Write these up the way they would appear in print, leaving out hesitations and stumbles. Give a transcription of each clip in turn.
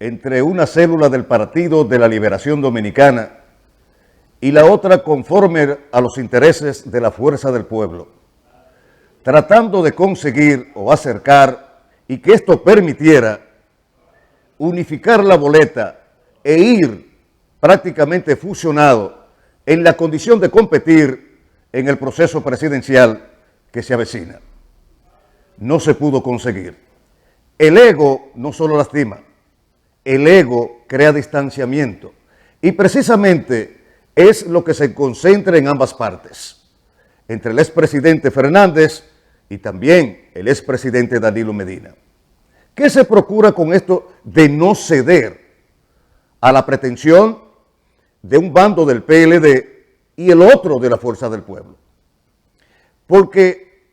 entre una célula del Partido de la Liberación Dominicana y la otra conforme a los intereses de la Fuerza del Pueblo, tratando de conseguir o acercar y que esto permitiera unificar la boleta e ir prácticamente fusionado en la condición de competir en el proceso presidencial que se avecina. No se pudo conseguir. El ego no solo lastima, el ego crea distanciamiento y precisamente es lo que se concentra en ambas partes, entre el expresidente Fernández y también el expresidente Danilo Medina. ¿Qué se procura con esto de no ceder a la pretensión de un bando del PLD y el otro de la Fuerza del Pueblo? Porque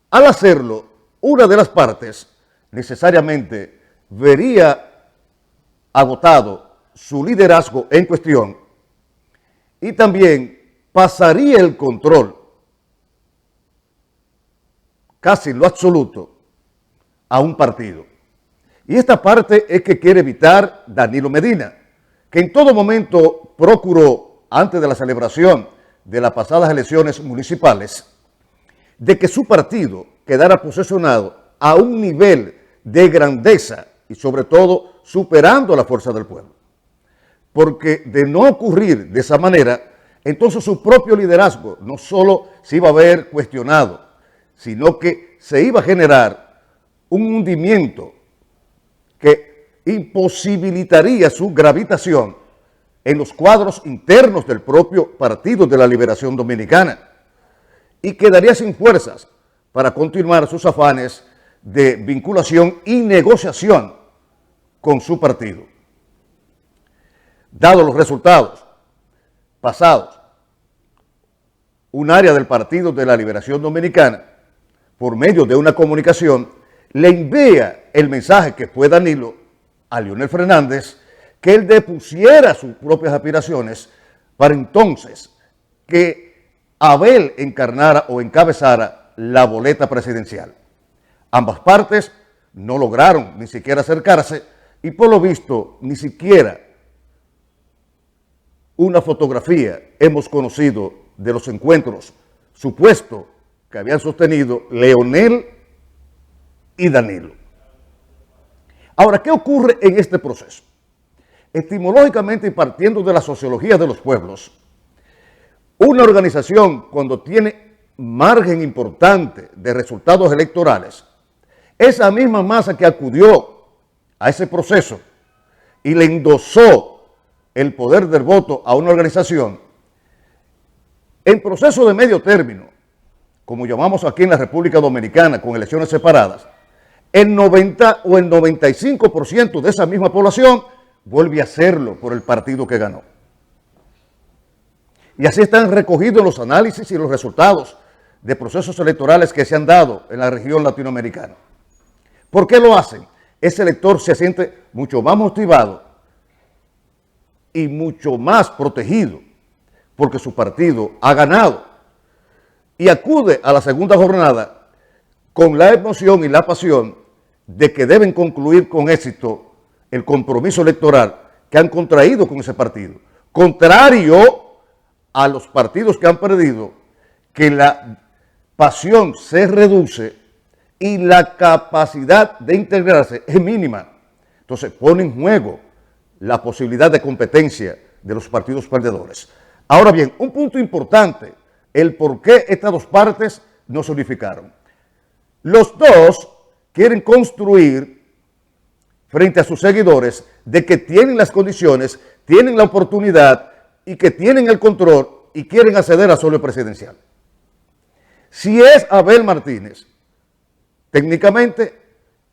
al hacerlo, una de las partes necesariamente vería agotado su liderazgo en cuestión y también pasaría el control, casi lo absoluto, a un partido. Y esta parte es que quiere evitar Danilo Medina, que en todo momento procuró, antes de la celebración de las pasadas elecciones municipales, de que su partido quedara posesionado a un nivel de grandeza y sobre todo superando a la Fuerza del Pueblo. Porque de no ocurrir de esa manera, entonces su propio liderazgo no solo se iba a ver cuestionado, sino que se iba a generar un hundimiento que imposibilitaría su gravitación en los cuadros internos del propio Partido de la Liberación Dominicana y quedaría sin fuerzas para continuar sus afanes de vinculación y negociación con su partido. Dados los resultados pasados, un área del Partido de la Liberación Dominicana, por medio de una comunicación, le envía el mensaje que fue Danilo a Leonel Fernández, que él depusiera sus propias aspiraciones para entonces que Abel encarnara o encabezara la boleta presidencial. Ambas partes no lograron ni siquiera acercarse y por lo visto ni siquiera una fotografía hemos conocido de los encuentros supuestos que habían sostenido Leonel y Danilo. Ahora, ¿qué ocurre en este proceso? Etimológicamente y partiendo de la sociología de los pueblos, una organización cuando tiene margen importante de resultados electorales, esa misma masa que acudió a ese proceso y le endosó el poder del voto a una organización, en proceso de medio término, como llamamos aquí en la República Dominicana, con elecciones separadas, el 90 o el 95% de esa misma población vuelve a hacerlo por el partido que ganó. Y así están recogidos los análisis y los resultados de procesos electorales que se han dado en la región latinoamericana. ¿Por qué lo hacen? Ese elector se siente mucho más motivado y mucho más protegido porque su partido ha ganado y acude a la segunda jornada con la emoción y la pasión de que deben concluir con éxito el compromiso electoral que han contraído con ese partido. Contrario a los partidos que han perdido, que la pasión se reduce y la capacidad de integrarse es mínima. Entonces pone en juego la posibilidad de competencia de los partidos perdedores. Ahora bien, un punto importante, el por qué estas dos partes no se unificaron. Los dos quieren construir frente a sus seguidores de que tienen las condiciones, tienen la oportunidad y que tienen el control y quieren acceder a solo presidencial. Si es Abel Martínez, técnicamente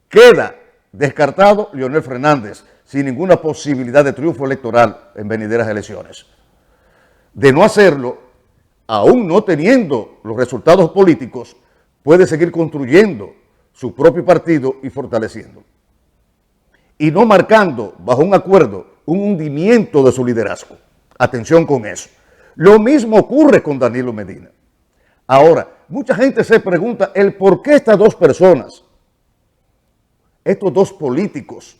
queda descartado Leonel Fernández sin ninguna posibilidad de triunfo electoral en venideras elecciones. De no hacerlo, aún no teniendo los resultados políticos, puede seguir construyendo su propio partido y fortaleciendo. Y no marcando bajo un acuerdo un hundimiento de su liderazgo. Atención con eso. Lo mismo ocurre con Danilo Medina. Ahora, mucha gente se pregunta el por qué estas dos personas, estos dos políticos,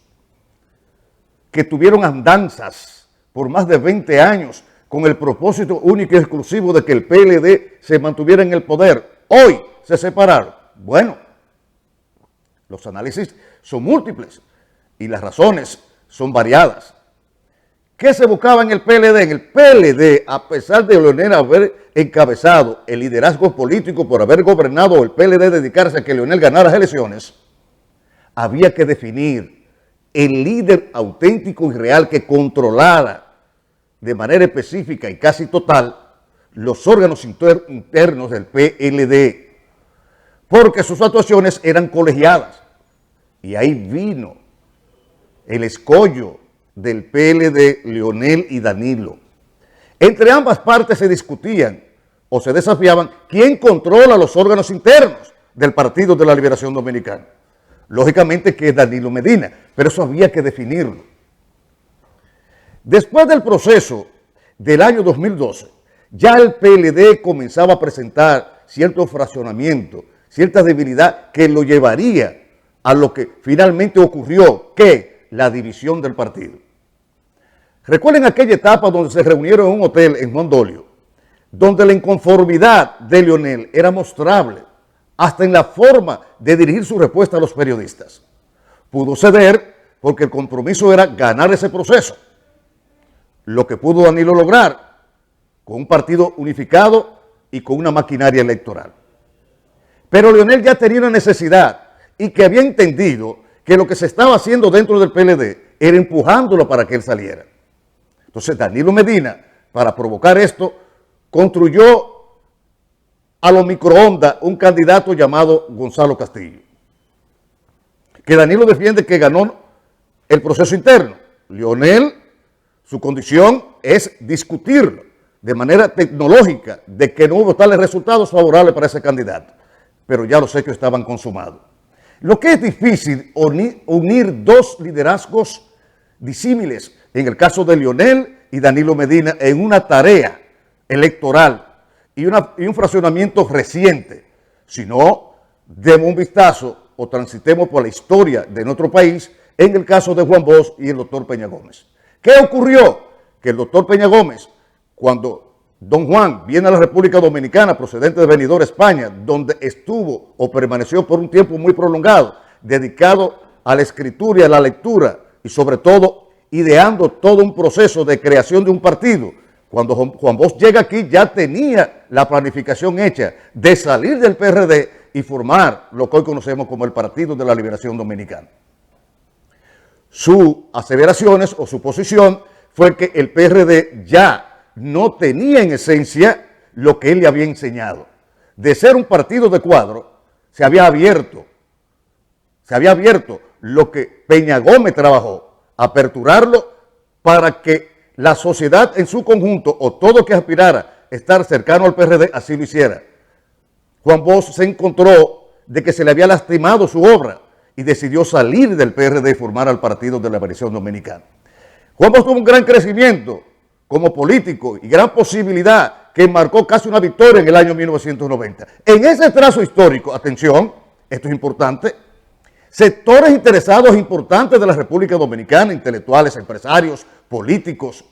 que tuvieron andanzas por más de 20 años con el propósito único y exclusivo de que el PLD se mantuviera en el poder, hoy se separaron. Bueno, los análisis son múltiples y las razones son variadas. ¿Qué se buscaba en el PLD? En el PLD, a pesar de Leonel haber encabezado el liderazgo político por haber gobernado el PLD, dedicarse a que Leonel ganara las elecciones, había que definir el líder auténtico y real que controlara de manera específica y casi total los órganos internos del PLD, porque sus actuaciones eran colegiadas. Y ahí vino el escollo del PLD, Leonel y Danilo. Entre ambas partes se discutían o se desafiaban quién controla los órganos internos del Partido de la Liberación Dominicana. Lógicamente que es Danilo Medina, pero eso había que definirlo. Después del proceso del año 2012, ya el PLD comenzaba a presentar cierto fraccionamiento, cierta debilidad que lo llevaría a lo que finalmente ocurrió, que la división del partido. Recuerden aquella etapa donde se reunieron en un hotel en Juan Dolio, donde la inconformidad de Leonel era mostrable, hasta en la forma de dirigir su respuesta a los periodistas. Pudo ceder porque el compromiso era ganar ese proceso, lo que pudo Danilo lograr con un partido unificado y con una maquinaria electoral. Pero Leonel ya tenía una necesidad y que había entendido que lo que se estaba haciendo dentro del PLD era empujándolo para que él saliera. Entonces Danilo Medina, para provocar esto, construyó a los microondas un candidato llamado Gonzalo Castillo, que Danilo defiende que ganó el proceso interno. Leonel, su condición es discutirlo de manera tecnológica de que no hubo tales resultados favorables para ese candidato, pero ya los hechos estaban consumados. Lo que es difícil unir dos liderazgos disímiles, en el caso de Leonel y Danilo Medina, en una tarea electoral y un fraccionamiento reciente. Si no, demos un vistazo o transitemos por la historia de nuestro país en el caso de Juan Bosch y el doctor Peña Gómez. ¿Qué ocurrió? Que el doctor Peña Gómez, cuando don Juan viene a la República Dominicana procedente de Benidorm, España, donde estuvo o permaneció por un tiempo muy prolongado, dedicado a la escritura y a la lectura y sobre todo ideando todo un proceso de creación de un partido. Cuando Juan Bosch llega aquí ya tenía la planificación hecha de salir del PRD y formar lo que hoy conocemos como el Partido de la Liberación Dominicana. Sus aseveraciones o su posición fue que el PRD ya no tenía en esencia lo que él le había enseñado. De ser un partido de cuadro, se había abierto lo que Peña Gómez trabajó, aperturarlo para que la sociedad en su conjunto o todo que aspirara a estar cercano al PRD así lo hiciera. Juan Bosch se encontró de que se le había lastimado su obra y decidió salir del PRD y formar al Partido de la Liberación Dominicana. Juan Bosch tuvo un gran crecimiento como político y gran posibilidad que marcó casi una victoria en el año 1990. En ese trazo histórico, atención, esto es importante, sectores interesados importantes de la República Dominicana, intelectuales, empresarios, políticos,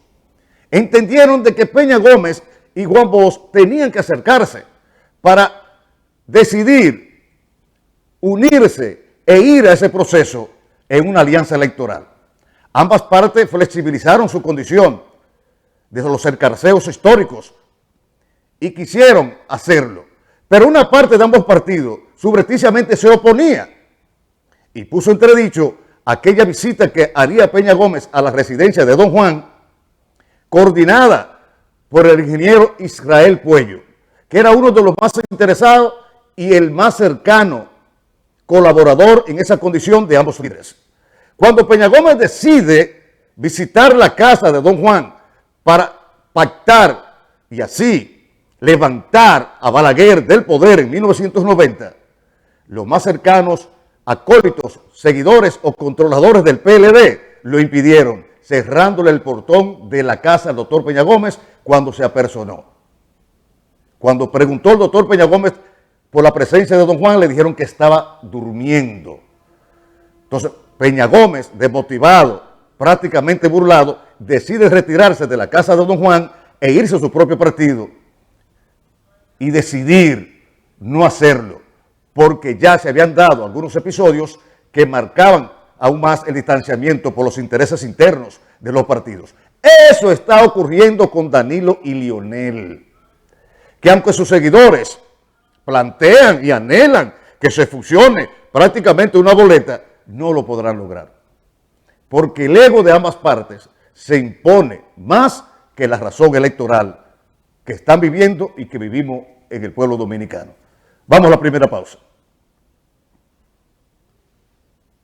entendieron de que Peña Gómez y Juan Bosch tenían que acercarse para decidir unirse e ir a ese proceso en una alianza electoral. Ambas partes flexibilizaron su condición de los escarceos históricos y quisieron hacerlo, pero una parte de ambos partidos subrepticiamente se oponía y puso entredicho aquella visita que haría Peña Gómez a la residencia de don Juan, coordinada por el ingeniero Israel Puello, que era uno de los más interesados y el más cercano colaborador en esa condición de ambos líderes. Cuando Peña Gómez decide visitar la casa de don Juan para pactar y así levantar a Balaguer del poder en 1990, los más cercanos acólitos, seguidores o controladores del PLD lo impidieron, cerrándole el portón de la casa al doctor Peña Gómez cuando se apersonó. Cuando preguntó el doctor Peña Gómez por la presencia de don Juan, le dijeron que estaba durmiendo. Entonces, Peña Gómez, desmotivado prácticamente burlado, decide retirarse de la casa de Don Juan e irse a su propio partido y decidir no hacerlo, porque ya se habían dado algunos episodios que marcaban aún más el distanciamiento por los intereses internos de los partidos. Eso está ocurriendo con Danilo y Lionel, que aunque sus seguidores plantean y anhelan que se fusione prácticamente una boleta, no lo podrán lograr, porque el ego de ambas partes se impone más que la razón electoral que están viviendo y que vivimos en el pueblo dominicano. Vamos a la primera pausa.